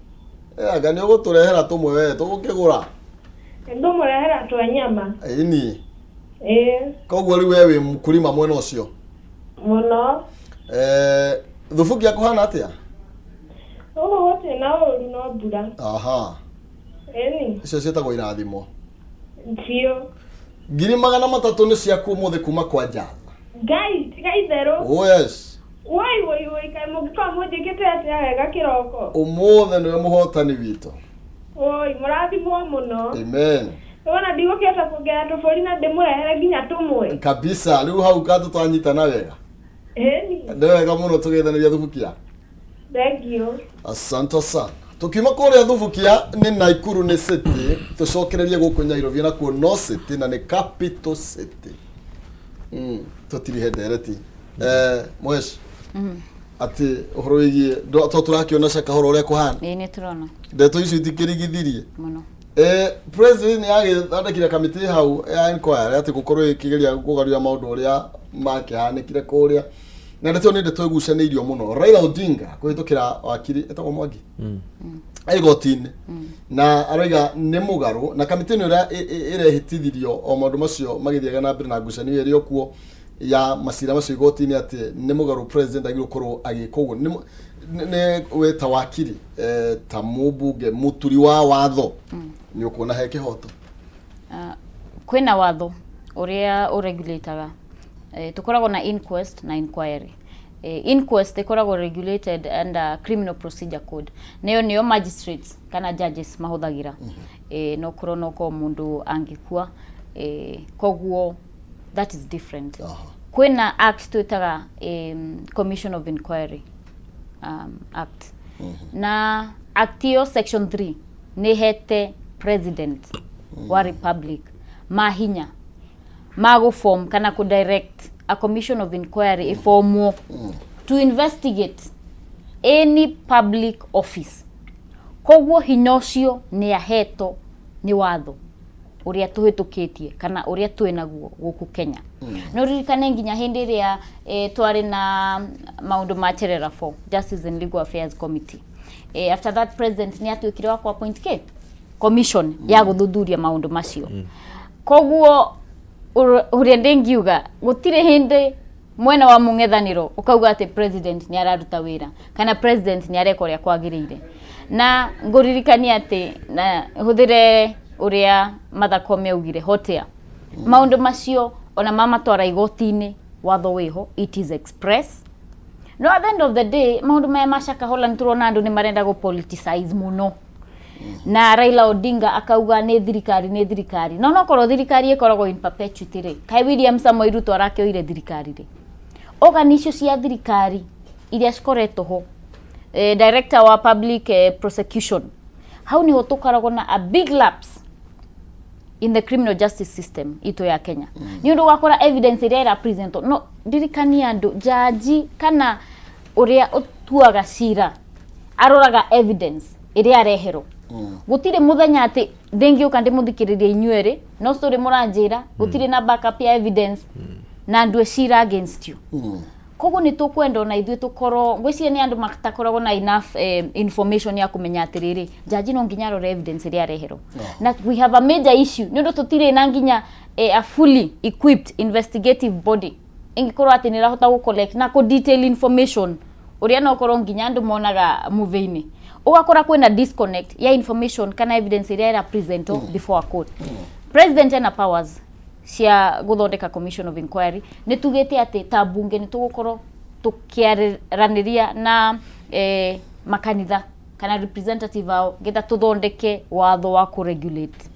Anga ni uguturehera tumwe we tugukigura? Ndo murehera twa nyama. Ini. Koguo riu we mkulima mwena ucio? Muno. Thubukia kuhana atia? Wote na uru no mbura. Eni. Icio cietagwo irathimo. Cio. 300 ni ciaku umuthi kuma kwa Java. Guys, itherũ. Yes. Woi kai mugika mujikite atia wega kiroko. Umuthe niwe muhotani witũ. Oi, murathimwo muno. Amen. Wana ndigũkĩte kuongerera tũbũri na ndĩmũrehere nginya tũmwe. Kabisa, rĩu hau katu twanyitana wega. Eni. Nĩ wega mũno tũgeithanagia thubukia. Thank you. Asante sana. Tukiuma kũrĩa thubukia nĩ Naikuru nĩ city, tũcokererie gũkũ Nairobi na kuo no city na nĩ capital city. Tũtiri hendereti. Mwesh. Ati ũhoro wĩgiĩ tũrakĩona caka ũhoro ũrĩa kũhana. Nĩ turona. Ndeto icio itikĩrigithirie. Mũno. President agĩthondekire kamĩtĩ hau ya inquiry ati gũkorwo ĩkĩgeria kũgarũria maũndũ ũrĩa makĩhanĩkire kũrĩa. Na ndeto nĩ ndeto ĩgucanĩirio mũno. Raila Odinga kũhĩtũkĩra wakiri etagwo Mwangi. Igoti-inĩ. Na araiga nĩ mũgarũ na kamĩtĩ ĩno ĩrehĩtithirio o maũndũ macio magĩthiaga na mbere na ngucanio ĩrĩa kuo ya masira macio igoti-inĩ ati nĩ mũgarũ president agĩrĩirwo gũkorwo agĩka ũguo. Nĩ weta wakiri ta mũmbunge mũturi wa watho nĩ ũkuona he kĩhoto. Kwĩna watho ũrĩa ũregulataga tukoragwo na inquest na inquiry. Inquest ikoragwo regulated under Criminal Procedure Code. Nĩyo magistrates kana judges mahũthagĩra. No korwo no ko mũndũ angĩkua. Koguo that is different. Kwĩna act twĩtaga Commission of Inquiry Act. Na act iyo section 3 nĩ hete president wa republic mahinya mago form kana ku direct a commission of inquiry form to investigate any public office. Koguo hinyocio nĩ aheto nĩ watho uria tuhitukitie kana uria twinaguo guku Kenya. No ririkane nginya hindi ria twari na maundu macherera for Justice and Legal Affairs Committee. After that president ni atuikire wa kwa appoint commission ya guthuthuria maundu macio. Koguo uria ndengiuga gutire hindi mwena wa mung'ethaniro ukauga ati president ni araruta wira kana president ni areka uria kwagirire. Na nguririkania ati na huthire uria mathakome augire hotea maundu macio ona mama twara igoti-inĩ watho wiho it is express. No, at the end of the day maundu maya mashaka hola nturona andu ni marenda go politicize muno. Na Raila Odinga akauga nĩ thirikari no korwo thirikari ikoragwo in perpetuity ri kai William Samoei Ruto arakioire thirikari ri organization cia thirikari iria cikoretwo ho director wa public prosecution hau ni hotukaragwo na a big lapse in the criminal justice system ito ya Kenya. Ni undu wakora evidence iria ira present no dirikani andu jaji kana uria utuaga cira aroraga evidence iria arehero. Gutire muthenya ati thengi ukandi muthikiriria inyueri no story muranjira gutire na backup ya evidence na andu cira against you. Koguo ni tukwenda na ithuĩ tukorwo ngwĩciria ni andu matakoragwo na enough information ya kumenya atiriri jaji no nginya rore evidence iria arehero. Na we have a major issue ni undu tutire na nginya a fully equipped investigative body ingikorwo ati ni rahota gu collect na ku detail information uria no korwo nginya andu monaga movie-ini ugakora kwina disconnect ya information kana evidence iria ira present before a court. President ena powers cia guthondeka commission of inquiry ni tugete ati ta bunge ni tugukorwo tukiaraniria na makanitha kana representative ao getha tuthondeke watho wa ku regulate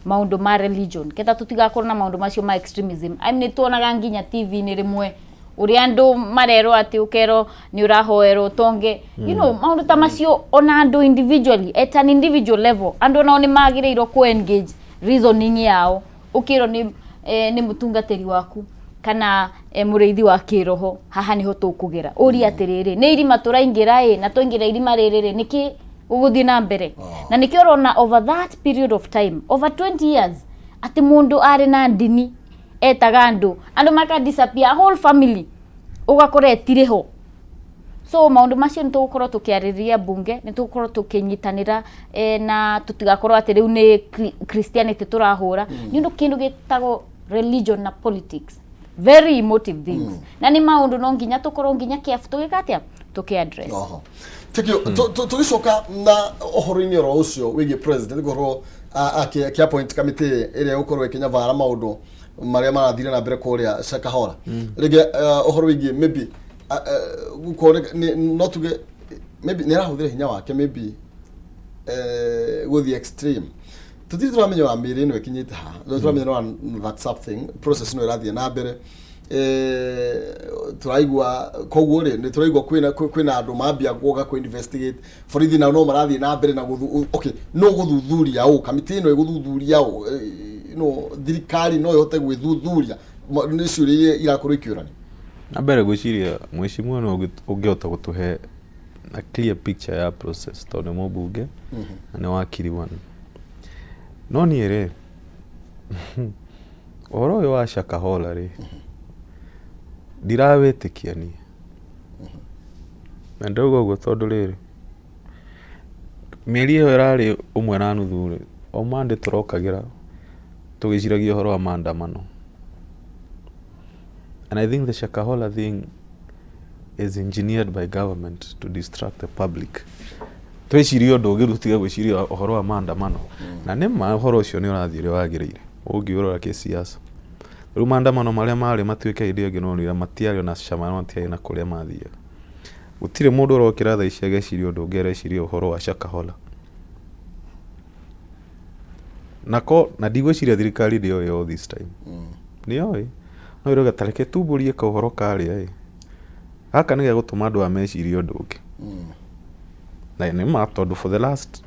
maundu ma religion getha tutigakorwo na maundu macio ma extremism. Ni tuonaga nginya TV ni rimwe uri andu marero ati ukero ni urahoero tonge you know maundu ta macio ona andu individually at an individual level andu nao ni magireiro ku engage reasoning yao ukiro ni mutungateri waku kana mureithi wa kiroho haha niho tukugera uri atiriri ni irima turaingira na tuingira irima ririri niki uguthi na mbere na niki urona over that period of time over 20 years ati mundu ari na ndini etaga andu maka disappear whole family ugakora etireho so maundu macio nitugukorwo tukiariria bunge nitugukorwo tukinyitanira na tutigakorwo ati riu ni Christianity turahura ni undu kindu gitago religion na politics very emotive things na ni maundu no nginya tukorwo nginya careful tugikatia tukiaddress Thank you. Tugicoka na ohoro-ini ro ucio wigi president gorwo akia point committee ire ukorwo ikinya vara maundu maria marathire na mbere kuria Shakahola rege ohoro wigi maybe gukore no tuge maybe nera huthire hinya wake maybe with the extreme tutiri turamenya wa miri no ikinyite ha turamenya no that something process no irathie na mbere turaigwa koguo ri ni turaigwa kwina andu mambia goga ku investigate borithi na no marathie na mbere na okay no guthuthuria o committee no iguthuthuria o no thirikari no yote gwithuthuria ni ciuria irakorwo ikiurani na mbere gwiciria mweshimwa no ungiota gutuhe a clear picture ya process tondu mubunge na wakiri wana no ni ere oro yo wa Shakahola ri ndirawetikia ni ndogo go tondu riri meri yo irari umwe na nuthu o mande turokagira tugiciragia horo wa maandamano. And I think the Shakahola thing is engineered by government to distract the public. Twecirio ndogiru tiga gwiciria horo wa maandamano na nema horo ucio ni urathire wagirire ungiurora kisiasa riu maandamano maria mari matuike ide ngi no nira matiario na cama matiario na kuria mathia gutire mundu urokira tha ici agecirio ndungere cirio horo wa Shakahola nako na digwiciria thirikari ndio yo this time nioi no iroga tareke tuburie ka horo kari haka ni gutuma andu amecirio ndungi na ni matondu for the last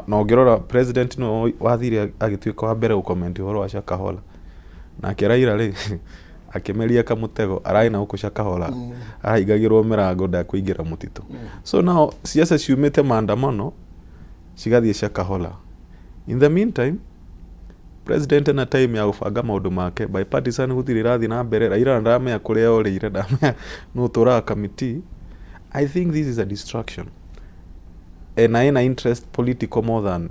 no ngirora president no wathire agituika wa mbere ucomment horo wa Shakahola na kiraira ri akimeria kamutego arai na huko Shakahola araigagirwo mirango nda kuingira mutito so now siasa ciumite maandamano cigathie Shakahola. In the meantime president na time ya gubanga maundu make bipartisan gutire rathi na mbere Raila ndamenya kuria orire ndamenya no tura committee. I think this is a distraction and I interest political more than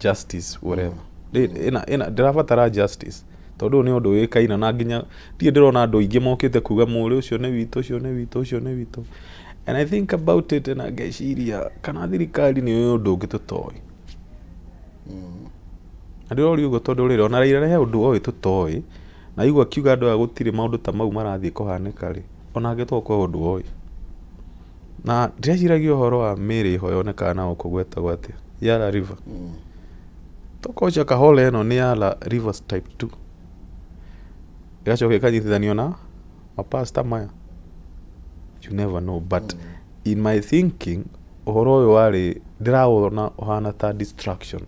justice whatever ndirabatara justice tondu ni undu wikaina na nginya tie ndirona andu ingi mokite kuga muri ucio ni witu ucio ni witu ucio ni witu and I think about it and ageciria kana thirikari ni undu ungitutoi andiro riugo tondu riri ona Raila he undu oi tutoi na igwa kiuga andu agutire maundu ta mau marathie kuhanika ri ona agitokwa undu oi na ndiciragia horo wa miri ho yoneka na ukugweta gwate Yala River toko Shakahola eno ni Yala Rivers type 2 igacoka ikanyitithanio na mapasta maya you never know but in my thinking uhoro uyu wari ndirawona uhana ta distraction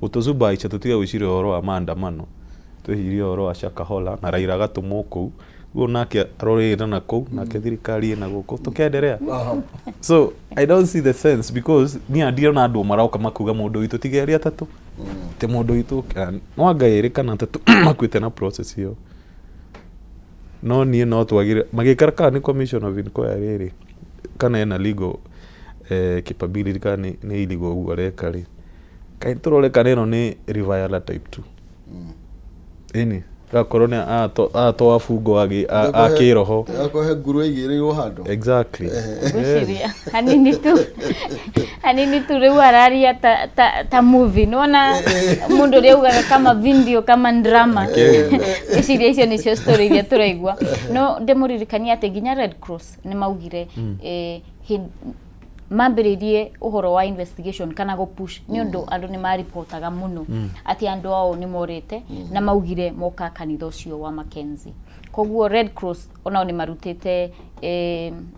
utuzuba icha tutiga gwiciria uhoro wa maandamano tuhirie uhoro wa Shakahola na Raila gatumwo kuu guo nake arorira na kuu nake thirikari na guko tukenderea so I don't see the sense because ni andio na andu marauka makuga mundu witu tigeri atatu te mundu witu no ngaire kana atatu makwite na process hiyo no ni no twagire magikaraka ni commission of inquiry riri kana ena legal capability kana ni illegal ugareka ri kai turore kana eno ni Rivala type 2 eni gakorone ato afungo akiroho akohe nguru igirirwo hando exactly hanini tu riu araria ta movie nona mundu reugaga kama video kama drama iciria icio nicio story iria turaigua no ndemuririkania ati nginya Red Cross ni maugire mambiririe uhoro wa investigation kana go push ni undu andu ni mariportaga muno ati andu ao ni morete na maugire moka kanitha ucio wa Mackenzie. Koguo Red Cross onao ni marutite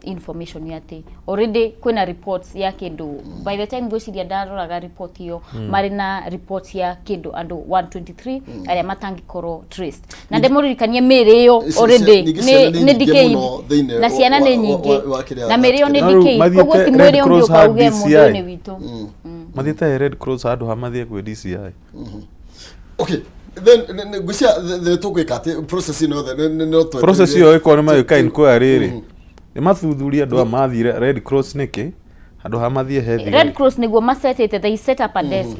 information yati already kwina reports ya kindu by the time gwiciria ndaroraga report hiyo marina reports ya kindu andu 123 aria matangikoro traced na ndemuririkanie miri yo already ni decayed na ciana ni nyingi na miri yo ni decayed koguo ti mwiri ungi ukauge mundu ni witu mathite Red Cross andu hamathie kwe DCI. Okay, then gucia the tokekate process no the process yo iko ni mayo kain ko ariri ni mathuthuria andu amathire Red Cross niki andu hamathie heavy Red Cross niguo masetete they set up a desk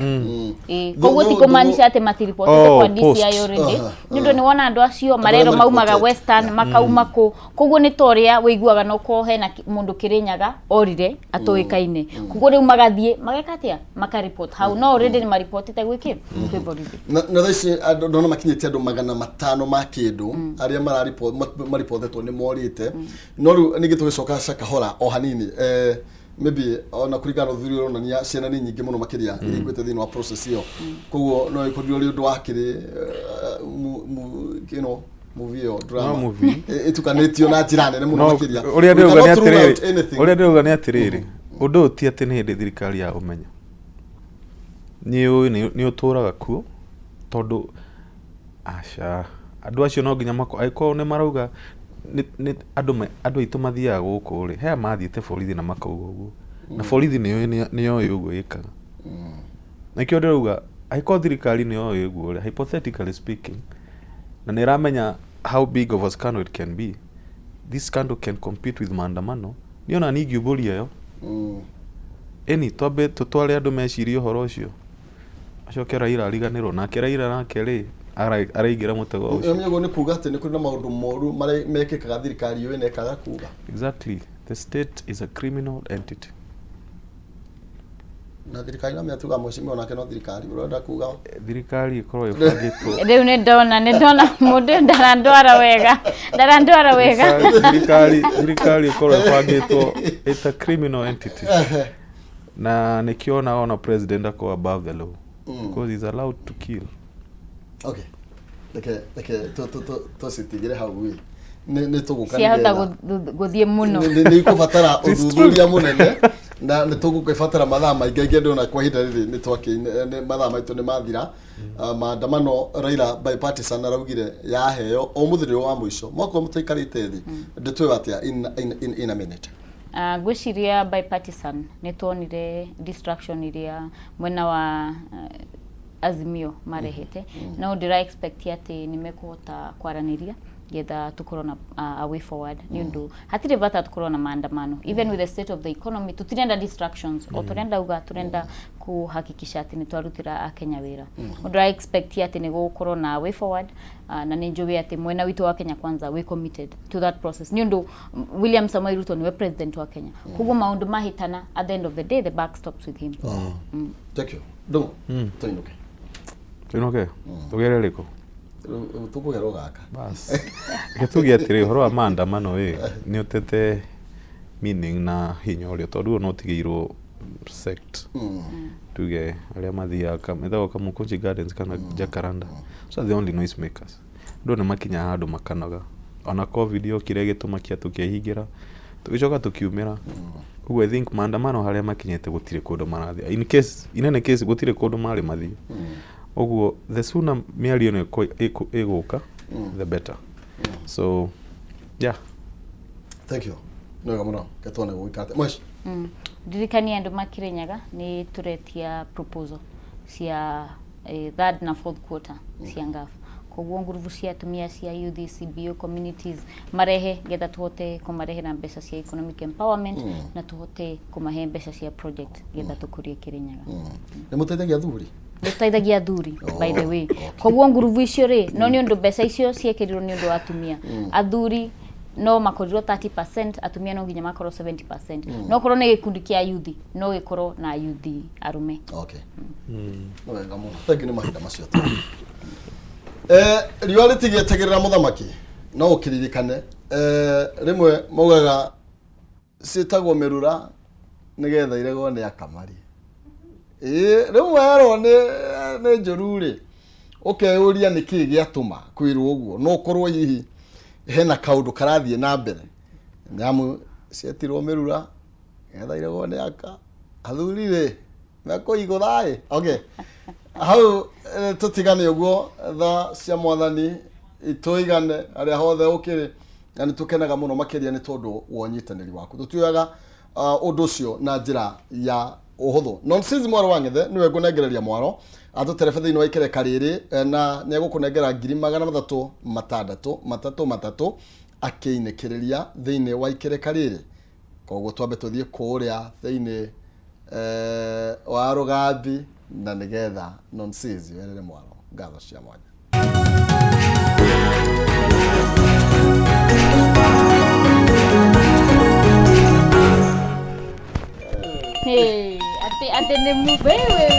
koguo ti kumanisha ate matiripotete kwa DCI already nindo ni wona andu acio marero maumaga Western makauma ko koguo ni toria wiguaga no ko hena mundu Kirinyaga orire atoikaine koguo riu magathie magekatia makareport how no already ni maripotete gwiki kwiboridi na thaici andu no makinyete andu 500 ma kindu aria maripotetwo ni morite no riu ni gitugicoka kahora o hanini maybe ona kurigana thuri ronania ciana ni nyingi muno makiria irigwete thini wa process iyo koguo no ikorio ri undu wakiri movie or drama itukanetio na njira nene muno makiria uria ndeuga ni atiriri undu ti ati ni hindi thirikari ya umenya ni uturaga kuo tondu aca andu acio no nginya mako aiko ne marauga ni andu aitu mathiaga guku ri he mathiite borithi na makauga uguo na borithi ni yo uguo ikaga na kio ndeuga aiko thirikari ni yo uguo ri hypothetically speaking na ni ramenya how big of a scandal it can be. This scandal can compete with maandamano ni ona ni giuburia yo eni tobe tutware andu mecirie uhoro ucio acoke Raila ariganirwo na Raila nake ri araigira mutego ucio yego ni kuga ati ni kuri na maundu moru mari mekikaga thirikari yo nekaga kuga exactly. The state is a criminal entity. Na thirikari na metuga mweshimio nake no thirikari urenda kuga thirikari ikorwo ibangitwo riu ni ndona mundu ndarandwara wega thirikari ikorwo ibangitwo it's a criminal entity na nikiona ona president ako above the law because he's allowed to kill. Okay. To sitigire hawi. Ni tuguka ni hata guthie muno. Ni kubatara uthuthuria munene na ni tugukibatara mathaa maingi ndona kwa hinda riri ni twaki mathaa maitu ni mathira maandamano Raila bipartisan araugire yaheo o muthiri wa muico mwako mutaikarite thi nditwe atia in a minute. Gwiciria bipartisan ni tuonire distraction iria mwena wa Azimio marehete no ndira expect ati nimekuhota kwaraniria getha tukorwo na a way forward ni undu hatire bata tukorwo na maandamano even with the state of the economy tutirenda distractions o turenda kuhakikisha ati ni twarutira Kenya wira ndira expect ati ni gukorwo na way forward na ninjuwe ati mwena witu wa Kenya kwanza we committed to that process ni undu William Samoei Ruto ni president wa Kenya kugo maundu mahitana at the end of the day the buck stops with him. Thank you. Do toinuke tunoke tugere riko tukugero gaka bas getugia tiri horo maandamano ni utete meaning na hinyo rio tondu no tigirwo sect tuge aria mathia kametha kama Kunji Gardens kana Jacaranda so the only noise makers ndone makinya handu makanaga ona covid yo kire gituma kia tukihingira tugicoka tukiumira I think maandamano haria makinyete gutire kundu marathia in any case gutire kundu mari mathia oguo the sooner miario no iguka the better. So yeah, thank you no gamuno ketone gwikate mwesh dirikani andu makirenyaga ni turetia proposal cia third na fourth quarter cia ngafu koguo nguruvu cia atumia cia youth CBO communities marehe getha tuhote kumarehe na mbeca cia economic empowerment na tuhote kumahe mbeca cia project getha tukurie Kirinyaga ni muteithagia thuri Tutaithagia thuri by the way koguo nguruvu icio ri no ni undu mbeca icio ciekirirwo ni undu wa atumia athuri no makorirwo 30% atumia no nginya makorwo 70% no korwo ni gikundi kia youth no gikorwo na youth arume. Okay no wega muno thank you ni mahinda macio riwa ritigietagirira muthamaki no ukiririkane rimwe mogaga citagwo merura nigetha iregwo ni akamari riu wero ni njururi ukeuria niki giatuma kwirwo uguo no korwo hihi hena kaundu karathie na mbere nyamu cietirwo mirura getha iregwo ni aka athurire meko igurae okay hau tutigane uguo tha cia mwathani itoigane aria hothe ukiri na nitukenaga muno makiria ni tondu wonyitaniri waku tutuyaga undu ucio na njira ya uhuthu nonsense mwaro wang'ethe niwe ngunengereria mwaro atuterebe thiini wa ikereka riri na ni egukunengera 363 akiinekereria thiini wa ikereka riri koguo twambe tuthie kuria thiini wa rugambi na nigetha nonsense werere mwaro ngatho cia mwanya. Hey, ate ni mubewe